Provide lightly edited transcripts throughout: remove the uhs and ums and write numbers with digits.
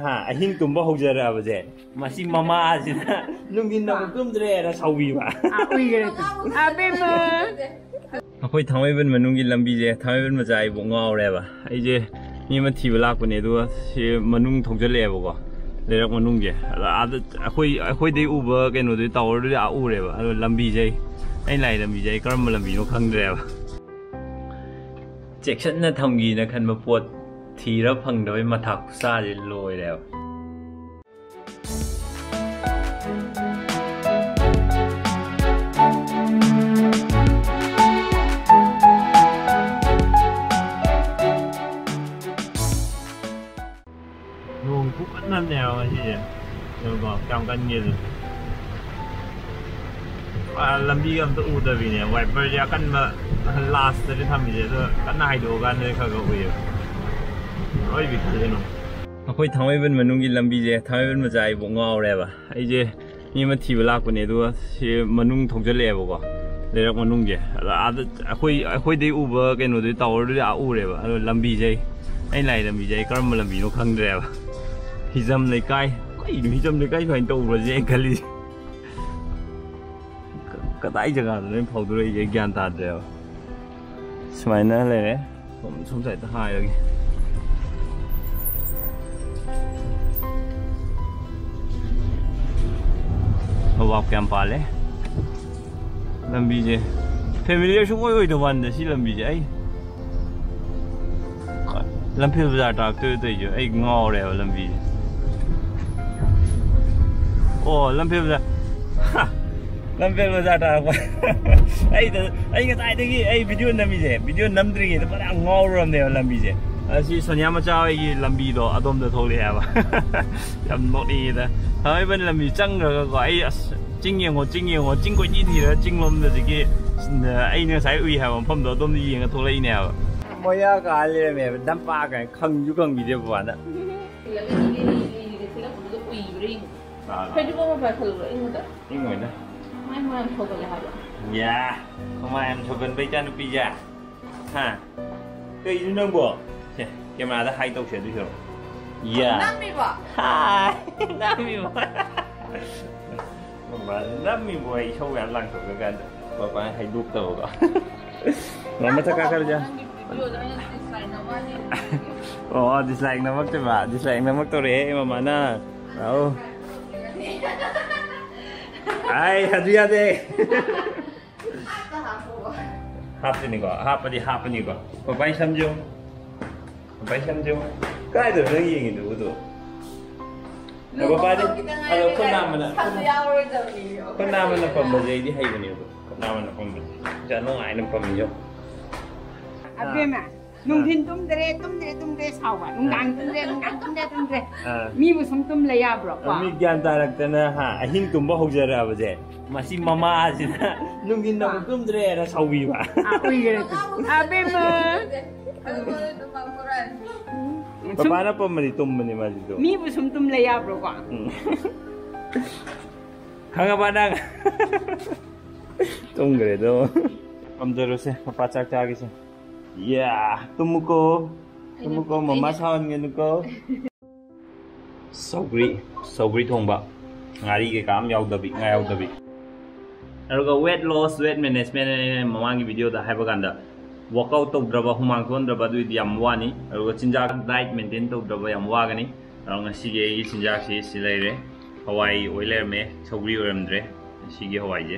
ꯑꯍꯤꯡ ꯇꯨꯝꯕ ꯍꯧꯖꯔꯛꯑꯕꯁꯦ ꯃꯁꯤ ꯃꯃꯥꯁꯤꯅ ꯅꯨꯡꯊꯤꯟ ꯑꯃꯨꯛ ꯇꯨꯝꯗ꯭ꯔꯦꯅ ꯁꯥꯎꯕꯤꯕ ꯑꯩꯈꯣꯏ ꯊꯥꯡꯃꯩꯕꯟ ꯃꯅꯨꯡꯒꯤ ꯂꯝꯕꯤꯁꯦ ꯊꯥꯡꯃꯩꯕꯟ ꯃꯆꯥ ꯑꯩꯕꯨ ꯉꯥꯎꯔꯦꯕ ꯑꯩꯁꯦ ꯃꯤ ꯑꯃ ꯊꯤꯕ ꯂꯥꯛꯄꯅꯦ ꯑꯗꯨꯒ ꯁꯤ ꯃꯅꯨꯡ ꯊꯧꯖꯜꯂꯛꯑꯦꯕꯀꯣ ꯂꯩꯔꯛ ꯃꯅꯨꯡꯁꯦ ꯑꯗ ꯑꯥꯗ ꯑꯩꯈꯣꯏꯗꯩ ꯎꯕ ꯀꯩꯅꯣꯗꯨꯗꯤ ꯇꯥꯋꯔꯗꯨꯗꯤ ꯎꯔꯦꯕ ꯑꯗꯣ ꯂꯝꯕꯤꯁꯦ ꯑꯩꯅ ꯂꯥꯛꯏ ꯂꯝꯕꯤꯁꯦ ꯑꯩ ꯀꯔꯝꯕ ꯂꯝꯕꯤꯅꯣ ꯈꯪꯗ꯭ꯔꯦꯕ ꯆꯦꯛꯁꯟꯅ ꯊꯝꯒꯦꯅ ꯈꯟꯕ ꯄꯣꯠ ꯊꯤꯔ ꯐꯪꯗꯕꯩ ꯃꯊꯥ ꯈꯨꯠꯁꯥꯁꯦ ꯂꯣꯏꯔꯦꯕ ꯅꯣꯡ ꯈꯨꯀꯟꯅꯅꯦꯕ ꯉꯁꯤꯁꯦ ꯀꯣ ꯀꯌꯥꯝ ꯀꯟꯒꯦꯗ ꯂꯝꯕꯤꯒ ꯑꯝꯇ ꯎꯗꯕꯤꯅꯦ ꯋꯥꯏꯄꯔꯁꯦ ꯑꯀꯟꯕ ꯂꯥꯁꯇꯗꯤ ꯊꯝꯃꯤꯁꯦ ꯑꯗꯣ ꯀꯟꯅ ꯍꯥꯏꯗꯣꯛꯑꯀꯥꯟꯗꯗꯤ ꯈꯔ ꯎꯏꯌꯦꯕ ꯂꯣꯏ ꯕꯤꯠꯇꯦꯅꯣ ꯑꯩꯈꯣꯏ ꯊꯥꯡꯃꯩꯕꯟ ꯃꯅꯨꯡꯒꯤ ꯂꯝꯕꯤꯁꯦ ꯊꯥꯡꯃꯩꯕꯟ ꯃꯆꯥ ꯑꯩꯕꯨ ꯉꯥꯎꯔꯦꯕ ꯑꯩꯁꯦ ꯃꯤ ꯑꯃ ꯊꯤꯕ ꯂꯥꯛꯄꯅꯦ ꯑꯗꯨꯒ ꯁꯤ ꯃꯅꯨꯡ ꯊꯧꯖꯜꯂꯛꯑꯦꯕꯀꯣ ꯂꯩꯔꯛ ꯃꯅꯨꯡꯁꯦ ꯑꯗ ꯑꯥꯗ ꯑꯩꯈꯣꯏꯗꯩ ꯎꯕ ꯀꯩꯅꯣꯗꯨꯗꯤ ꯇꯥꯋꯔꯗꯨꯗꯤ ꯎꯔꯦꯕ ꯑꯗꯣ ꯂꯝꯕꯤꯁꯦ ꯑꯩꯅ ꯂꯥꯛꯏ ꯂꯝꯕꯤꯁꯦ ꯑꯩ ꯀꯔꯝꯕ ꯂꯝꯕꯤꯅꯣ ꯈꯪꯗ꯭ꯔꯦꯕ ꯍꯤꯖꯝ ꯂꯩꯀꯥꯏ ꯀꯩꯅꯣ ꯍꯤꯖꯝ ꯂꯩꯀꯥꯏ ꯁꯨꯃꯥꯏꯅ ꯇꯧꯕ꯭ꯔꯁꯦ ꯑꯩ ꯈꯜꯂꯤꯁꯦ कदाई जगह फौदे ग्यान ताद्रे सूमायना लेरे सोम साइड हायगे वाप क्या पाले लंबीजे फेमिलियर सुबह वान सी लंबीजे लंफेल बाजार टाक्तो ngौरे लंबीजे ओ लंफेल बाजार लंफेल बाजार टाक वीडियो नमीजे वीडियो नमद्री परा ngौरमने लंबीजे असी सोनिया मचा की लंबीदो अदोम थोले नोटीदा हाइबन लंबी चंग्रगो चिंग चिंग कोई थीर चिंगलोमदगी साइ उई है मफमदो अदोम येंग थोलैने मोया का लेरमे दंपा का खंगजु खंगबिजे बाना या कमायम थोगन बैजा नुपिजा हा कइनु नंगो कैमरा हाई तौसे दुसो या नामिबा हाय नामिबा नमी बोय सौ याम लांथोग गान बाबा हाय दुक तोगा नम थका कर जा ओ डिसलाइक नमक ते बा डिसलाइक नमक तो रे ममाना आओ आई हदिया दे हापनी को हापनी को बाबा समझो काय दो नंग येंगी दो बाबा दे अलो कोनामना पम्बजे दी हाइबनी कोनामना पम्बजे जानो आइना पम्बियो अबेमा नुंथिन तुमदरे सावा नुंगांग तुमदरे मीबु सम तुम लयाब्रो को मी ज्ञान तारक्तना हा अहिंग तुंबा होजरअबजे मसी ममासिना नुंगिन नम तुमदरेना साउबीबा अबेमा बाबाना पम्मनी तुमबनी माजिदो मीबु सम तुम लयाब्रो को खंगाबाना तुमगरेदो अमजरोसे पपा चाक चागिसे या तुमको मम्मा सावनगेनुको सौगरी थोंबा ngari के काम यावदबी अरुगा वेट लॉस वेट मैनेजमेंट ममांगी वीडियो दा हाइबा गांदा वर्कआउट तौद्रबा हुमांग थोंद्रबा दुइदि याम वानी अरुगा चिंजाक डाइट मेंटेन तौद्रबा याम वागनी अरुगा सिगे इ चिंजाक सि लैरे हवाई ओइलर में सौगरी ओरमद्रे सिगे हवाई जे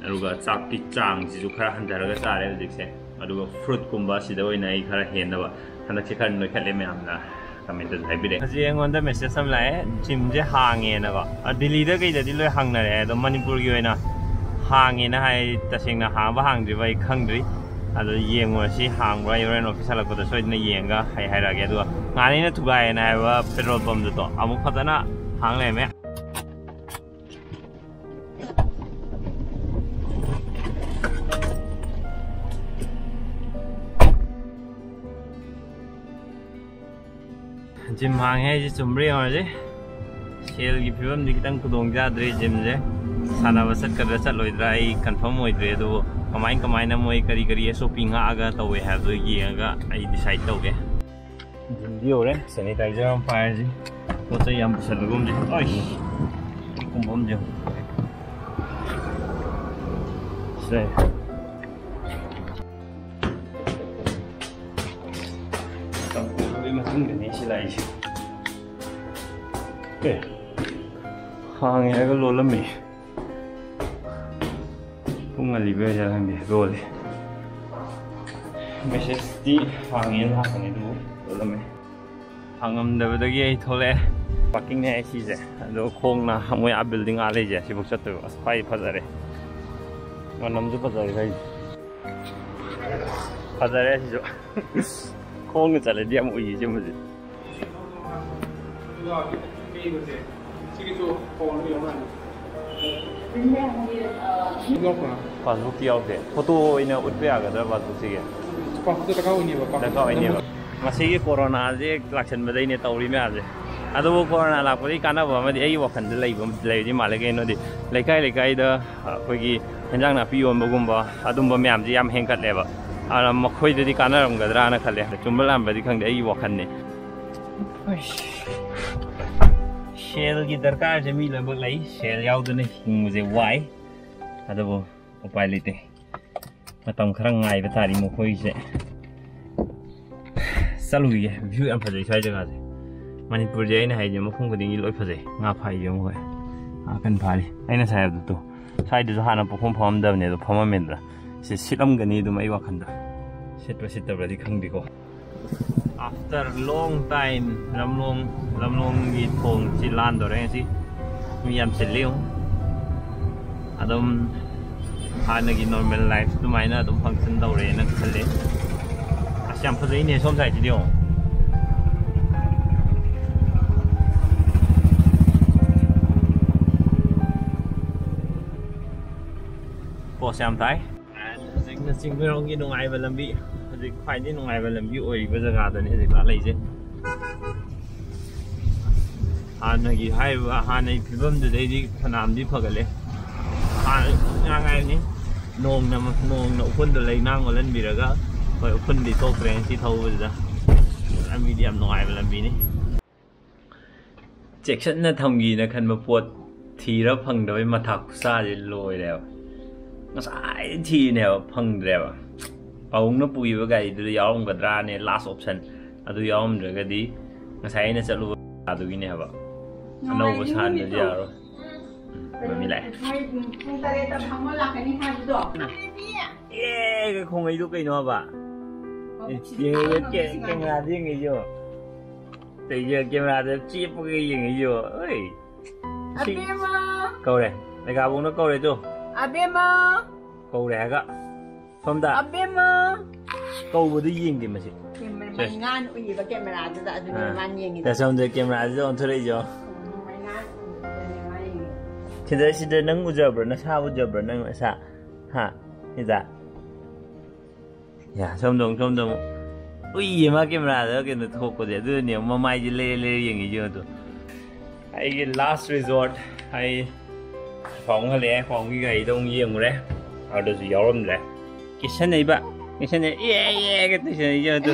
अरुगा चाक की चांग जिजु खरा हंधरगा चारे हजिकसे अदुगा फ्रूट कुंबा सिदा ओइना इ खरा हेनबा हनक खर नो खले मैमना कमेंट हाइबिरे हजि एंगोंदा मेसेज सम लाए जिम जे हांगे नबा दिल्ली दा कइदि लोय हांगनरे अदो मणिपुर की ओइना हांगे ना हाय तसेंगना हांबा हांद्रि बाय खंद्रि अदो येंगो सि हांब्रा योरेन ऑफिसर लकोदा सोइदना येंगा हाय हायरागे अदो गानिना थुगायना हायबा पेट्रोल पंप दो अमुक फतना हांगले मे जिम हांगे जी चुमरे और जे सेल की फिल्म दी कितन कुदोंग जाद्रे जिम जे साना बसत कर चलोइद्रा आई कंफर्म होइद्रे दो कमाइन ना मोय करी शॉपिंग आगा तवे है दो येगा आई डिसाइड तौगे ꯌꯧꯔꯦ ꯁꯦꯅꯤꯇꯥꯏꯖꯔ ꯑꯃ ꯄꯥꯏꯔꯁꯤ ꯄꯣꯠ ꯆꯩ ꯌꯥꯝ ꯄꯨꯁꯜꯂꯒꯨꯝꯁꯦ ꯑꯩ ꯀꯨꯝꯕꯝꯁꯦ ꯁꯦ ꯇꯧꯕꯒꯤ ꯃꯇꯨꯡꯗꯅꯤ ꯁꯤ ꯂꯥꯛꯏꯁꯦ ꯑꯦ ꯍꯥꯡꯉꯦ ꯍꯥꯏꯔꯒ ꯂꯣꯜꯂꯝꯃꯤ ꯄꯨꯡ ꯉꯜꯂꯤꯕꯩꯔ ꯈꯪꯗꯦ ꯂꯣꯜꯂꯦ ꯃꯦꯁꯦꯖꯇꯤ ꯍꯥꯡꯉꯦꯅ ꯂꯥꯛꯄꯅꯤ ꯑꯗꯨꯕꯨ ꯂꯣꯜꯂꯝꯃꯦ ꯍꯥꯡꯉꯝꯗꯕꯗꯒꯤ ꯑꯩ ꯊꯣꯛꯂꯛꯑꯦ ꯄꯥꯔꯀꯤꯡꯅꯦ ꯑꯩ ꯁꯤꯁꯦ ꯑꯗꯣ ꯈꯣꯡꯅ ꯃꯣꯏ ꯑꯥ ꯕꯤꯜꯗꯤꯡ ꯑꯥ ꯂꯩꯁꯦ ꯁꯤꯐꯥꯎ ꯆꯠꯇꯣꯏꯕ ꯑꯁ ꯈ꯭ꯋꯥꯏ ꯐꯖꯔꯦ ꯃꯅꯝꯁꯨ ꯐꯖꯔꯦ ꯈꯩꯁꯦ ꯐꯖꯔꯦ ꯁꯤꯁꯨ ꯈꯣꯡꯅ ꯆꯠꯂꯗꯤ ꯌꯥꯝ ꯎꯏ ꯁꯤꯃꯁꯦ ꯄꯥꯁꯕꯨꯛꯇꯤ ꯌꯥꯎꯗꯦ ꯐꯣꯇꯣ ꯑꯣꯏꯅ ꯎꯠꯄ ꯌꯥꯒꯗ꯭ꯔꯥ ꯄꯥꯁꯕꯨꯛꯁꯤꯒꯤ dꯔꯀꯥꯔ ꯑꯣꯏꯅꯦꯕ ꯉꯁꯤꯒꯤ ꯀꯣꯔꯣꯅꯥꯁꯦ ꯂꯥꯛꯁꯟꯕꯗꯩꯅꯦ ꯇꯧꯔꯤ ꯃꯌꯥꯝꯁꯦ ꯑꯗꯨꯕꯨ ꯀꯣꯔꯣꯅꯥ ꯂꯥꯛꯄꯗꯒꯤ ꯀꯥꯟꯅꯕ ꯑꯃꯗꯤ ꯑꯩꯒꯤ ꯋꯥꯈꯜꯗ ꯂꯩꯕꯗꯤ ꯃꯥꯜꯂꯦ ꯀꯩꯅꯣꯗꯤ ꯂꯩꯀꯥꯏ ꯂꯩꯀꯥꯏꯗ ꯑꯩꯈꯣꯏꯒꯤ ꯍꯦꯟꯖꯥꯡ ꯅꯥꯄꯤ ꯌꯣꯟꯕꯒꯨꯝꯕ ꯑꯗꯨꯝꯕ ꯃꯌꯥꯝꯁꯦ ꯌꯥꯝ ꯍꯦꯟꯒꯠꯂꯦꯕ ꯑꯗꯨꯅ ꯃꯈꯣꯏꯗꯗꯤ ꯀꯥꯟꯅꯔꯝꯒꯗ꯭ꯔꯥꯅ ꯈꯜꯂꯦ ꯆꯨꯝꯕ ꯂꯥꯟꯕꯗꯤ ꯈꯪꯗꯦ ꯑꯩꯒꯤ ꯋꯥꯈꯜꯅꯤ ꯁꯦꯜꯒꯤ ꯗꯔꯀꯥꯔꯁꯦ ꯃꯤ ꯂꯣꯏꯅꯃꯛ ꯂꯩ ꯁꯦꯜ ꯌꯥꯎꯗꯅ ꯍꯤꯡꯕꯁꯦ ꯋꯥꯏ ꯑꯗꯨꯕꯨ ꯎꯄꯥꯏ ꯂꯩꯇꯦ ꯃꯇꯝ ꯈꯔ ꯉꯥꯏꯕ ꯇꯥꯔꯤ ꯃꯈꯣꯏꯁꯦ ꯆꯠꯂꯨꯒꯤꯒꯦ ꯚ꯭ꯌꯨ ꯌꯥꯝ ꯐꯖꯩ ꯁ꯭ꯋꯥꯏ ꯖꯒꯥꯁꯦ ꯃꯅꯤꯄꯨꯔꯁꯦ ꯑꯩꯅ ꯍꯥꯏꯁꯦ ꯃꯐꯝ ꯈꯨꯗꯤꯡꯒꯤ ꯂꯣꯏ ꯐꯖꯩ ꯉꯥ ꯐꯥꯏꯁꯦ ꯃꯈꯣꯏ ꯀꯟ ꯐꯥꯔꯤ ꯑꯩꯅ ꯉꯁꯥꯏ ꯍꯥꯏꯕꯗꯣ ꯁ꯭ꯋꯥꯏꯗꯁꯨ ꯍꯥꯟꯅ ꯄꯣꯛꯐꯝ ꯐꯝꯃꯝꯗꯕꯅꯦ ꯑꯗꯣ ꯐꯝꯃꯝꯃꯦꯗꯅ ꯁꯤ ꯁꯤꯠꯂꯝꯒꯅꯤ ꯑꯗꯨꯝ ꯑꯩ ꯋꯥꯈꯜꯗ ꯁꯤꯠꯄ ꯁꯤꯠꯇꯕ꯭ꯔꯗꯤ ꯈꯪꯗꯦꯀꯣ ꯑꯥꯐꯇꯔ ꯂꯣꯡ ꯇꯥꯏꯝ ꯂꯝꯂꯣꯡꯒꯤ ꯊꯣꯡꯁꯤ ꯂꯥꯟꯗꯧꯔꯦ ꯉꯁꯤ ꯃꯤ ꯌꯥꯝ ꯆꯤꯜꯂꯤ ꯑꯗꯨꯝ ꯍꯥꯟꯅꯒꯤ ꯅꯣꯔꯃꯦꯜ ꯂꯥꯏꯐ ꯑꯗꯨꯃꯥꯏꯅ ꯑꯗꯨꯝ ꯐꯪꯁꯟ ꯇꯧꯔꯦꯅ ꯈꯜꯂꯦ ꯑꯁ ꯌꯥꯝ ꯐꯖꯩꯅꯦ ꯁꯣꯝ ꯁꯥꯏꯗꯁꯤꯗꯤ ꯌꯦꯡꯉꯣ ꯄꯣꯁ ꯌꯥꯝ ꯇꯥꯏ ꯍꯧꯖꯤꯛꯅ ꯆꯤꯡꯃꯩꯔꯣꯡꯒꯤ ꯅꯨꯡꯉꯥꯏꯕ ꯂꯝꯕꯤ ꯍꯧꯖꯤꯛ ꯈ꯭ꯋꯥꯏꯗꯒꯤ ꯅꯨꯡꯉꯥꯏꯕ ꯂꯝꯕꯤ ꯑꯣꯏꯔꯤꯕ ꯖꯒꯥꯗꯅꯤ ꯍꯧꯖꯤꯛ ꯂꯩꯁꯦ ꯍꯥꯟꯅꯒꯤ ꯍꯥꯏꯔꯤꯕ ꯍꯥꯟꯅꯒꯤ ꯐꯤꯕꯝꯗꯨꯗꯩꯗꯤ ꯐꯅꯌꯥꯝꯗꯤ ꯐꯒꯠꯂꯦ ꯍꯥꯟꯅ ꯉꯥꯏꯔꯅꯤ ꯅꯣꯡꯅ ꯎꯐꯨꯟꯗꯣ ꯂꯩꯅꯥꯡ ꯑꯣꯜꯍꯟꯕꯤꯔꯒ ꯍꯣꯏ ꯎꯐꯨꯟꯗꯤ ꯊꯣꯛꯇ꯭ꯔꯦ ꯉꯁꯤ ꯊꯧꯕꯁꯤꯗ ꯂꯝꯕꯤꯗꯤ ꯌꯥꯝ ꯅꯨꯡꯉꯥꯏꯕ ꯂꯝꯕꯤꯅꯤ ꯆꯦꯛꯁꯤꯟꯅ ꯊꯝꯒꯦꯅ ꯈꯟꯕ ꯄꯣꯠ ꯊꯤꯔ ꯐꯪꯗꯕꯩ ꯃꯊꯥ ꯈꯨꯠꯁꯥꯁꯦ ꯂꯣꯏꯔꯦꯕ ꯉꯁꯥꯏ ꯊꯤꯅꯦꯕ ꯐꯪꯗ꯭ꯔꯦꯕ ꯄꯥꯕꯨꯡꯅ ꯄꯨꯈꯤꯕ ꯒꯥꯔꯤꯗꯨꯗ ꯌꯥꯎꯔꯝꯒꯗ꯭ꯔꯥꯅꯦ ꯂꯥꯁ ꯑꯣꯞꯁꯟ ꯑꯗꯨ ꯌꯥꯎꯔꯝꯗ꯭ꯔꯒꯗꯤ ꯉꯁꯥꯏ ꯑꯩꯅ ꯆꯠꯂꯨꯕ ꯑꯗꯨꯒꯤꯅꯦꯕ ꯑꯅꯧꯕ ꯁꯥꯟꯅꯗꯤ ꯌꯥꯔꯣꯏ ꯃꯤ ꯂꯥꯛꯑꯦ ꯑꯦ ꯈꯣꯡꯉꯩꯗꯣ ꯀꯩꯅꯣ ꯍꯥꯏꯕ ꯀꯦꯃꯦꯔꯥꯗ ꯌꯦꯡꯉꯩꯁꯨ ꯀꯦꯃꯦꯔꯥꯗ ꯆꯦꯞꯄꯒ ꯌꯦꯡꯉꯩꯁꯨ ꯑꯩ ꯀꯧꯔꯦ ꯂꯩꯀꯥꯕꯨꯡꯅ ꯀꯧꯔꯦ ꯇꯣ ꯀꯧꯔꯦ ꯍꯥꯏꯒ ꯁꯣꯝꯗ ꯀꯧꯕꯗꯨ ꯌꯦꯡꯗꯦ ꯃꯁꯤ ꯁꯣꯝꯗ ꯀꯦꯃꯦꯔꯥꯁꯤꯗ ꯑꯣꯟꯊꯣꯔꯛꯏꯁꯣ ꯁꯤꯗ ꯅꯪ ꯎꯖꯕ꯭ꯔꯥ ꯅꯁꯥ ꯎꯖꯕ꯭ꯔꯥ ꯅꯪ ꯅꯁꯥ ꯍꯥ ꯁꯤꯗ ꯌꯥ ꯁꯣꯝꯗ ꯑꯃꯨꯛ ꯎꯏꯌꯦ ꯃꯥ ꯀꯦꯃꯦꯔꯥꯗ ꯀꯩꯅꯣ ꯊꯣꯛꯄꯁꯦ ꯑꯗꯨꯅꯦ ꯃꯃꯥꯏꯁꯦ ꯂꯩꯔ ꯌꯦꯡꯉꯤꯁꯦ ꯑꯗꯣ ꯑꯩꯒꯤ ꯂꯥꯁ ꯔꯤꯖꯣꯔꯠ ꯑꯩ ꯄꯥꯎꯡ ꯍꯜꯂꯛꯑꯦ ꯄꯥꯎꯡꯒꯤ ꯒꯥꯔꯤꯗ ꯑꯃꯨꯛ ꯌꯦꯡꯉꯨꯔꯦ ꯑꯗꯨꯁꯨ ꯌꯥꯎꯔꯝꯗ꯭ꯔꯦ ꯀꯤꯁꯟꯅꯩꯕ ꯑꯦꯒ ꯇꯩꯁꯟꯅꯩꯁꯦ ꯑꯗꯨ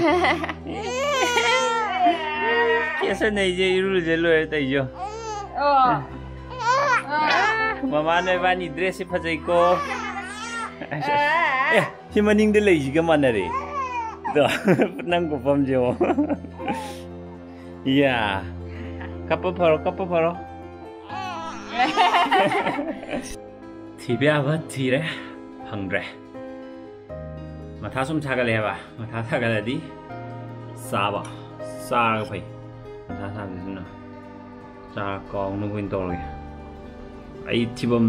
ꯀꯤꯁꯟꯅꯩꯁꯦ ꯏꯔꯨꯖ ꯂꯣꯏꯔꯦ ꯇꯩꯁꯨ ꯃꯃꯥꯅ ꯏꯕꯥꯅꯤ ꯗ꯭ꯔꯦꯁꯁꯤ ꯐꯖꯩꯀꯣ ꯑꯦ ꯁꯤ ꯃꯅꯤꯡꯗ ꯂꯩꯁꯤꯒ ꯃꯥꯟꯅꯔꯦ ꯅꯪ ꯀꯨꯞꯐꯝꯁꯦ ꯌꯥ ꯀꯞꯄ ꯐꯔꯣ ꯊꯤꯕ ꯌꯥꯕ ꯊꯤꯔꯦ ꯐꯪꯗ꯭ꯔꯦ ꯃꯊꯥ ꯁꯨꯝ ꯁꯥꯒꯠꯂꯦꯕ ꯃꯊꯥ ꯁꯥꯒꯠꯂꯗꯤ ꯆꯥꯔꯒ ꯐꯩ ꯃꯊꯥ ꯁꯥꯒꯠꯂꯤꯗꯨꯅ ꯆꯥꯔ ꯀꯥꯎꯅꯕ ꯑꯣꯏꯅ ꯇꯧꯔꯒꯦ ꯑꯩ ꯊꯤꯐꯝ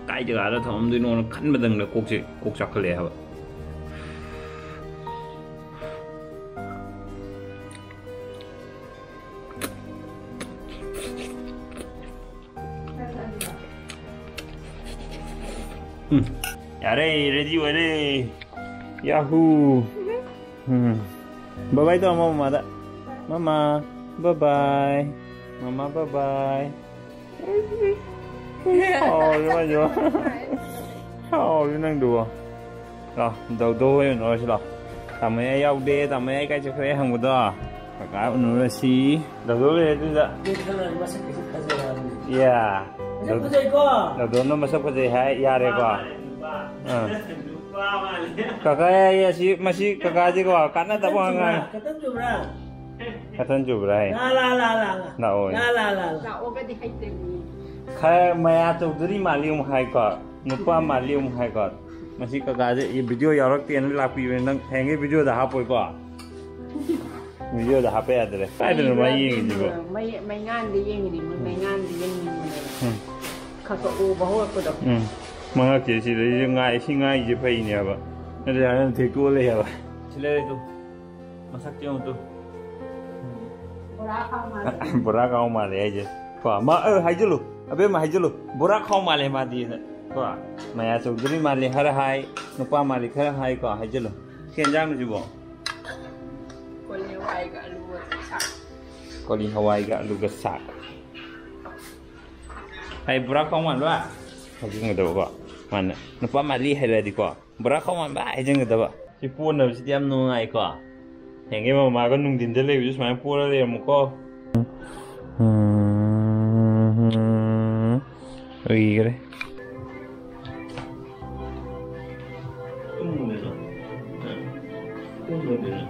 ꯀꯥꯏ ꯖꯒꯥꯗ ꯊꯝꯃꯝꯗꯣꯏꯅꯣꯅ ꯈꯟꯕꯗꯪꯗ ꯀꯣꯛ ꯆꯥꯛꯈꯠꯂꯛꯑꯦ ꯍꯥꯏꯕ यारे रेडी वाले याहू बाय बाय तो मम्मा दा मम्मा बाय बाय मम्मा bye bye oh rồi rồi oh năng đùa rồi đầu đôi nói chứ là tầm mấy ao đê tầm mấy cái cho khỏe không có đó kakak nurasi dulu itu dah masak kasih ya dulu masak kerja hai ya reko kakak ya sih masih kakak aja kok karena tak mau nggak katan jubra hai nah oh Nah, oke di hai temu. kayak maya tuh dari malium hai kok nupa malium hai kok masih kakak aja ini video ya orang tian lapi nang hengi video dah apa kok video dah apa ada deh ada nama ini juga ไม่งานดีอย่างนี้ไม่งานดีอย่างนี้เขาก็โอ้บ่ฮู้ก็ดอก mga kesi le nga singa ije pai ni aba ade an te ko le aba chile tu masak tiong tu ราเข้ามา bora ka ma le aje ko ma hai julu abe ma hai julu bora kha ma le ma di ko ma ya so dri ma le har hai nu pa ma le khar hai ko hai julu ken jang ju bo คนเลวไว้ก็รู้ว่าสัก ko li hawai ga lu ga sak hai bora kha ma wa hai jing da ko man nu pa ma li hai le di ko bora kha ma ba hai jing da ba si pu na si tiam no ngai koอย่างงี้มาก็นุ่งดินจะเลยอยู่สมัยพูดแล้วเลยมันก็อีกเลยตุ้มเลยเนาะตุ้มเลย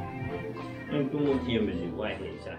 ตุ้มเทียมไปสิว่าเห็นใช่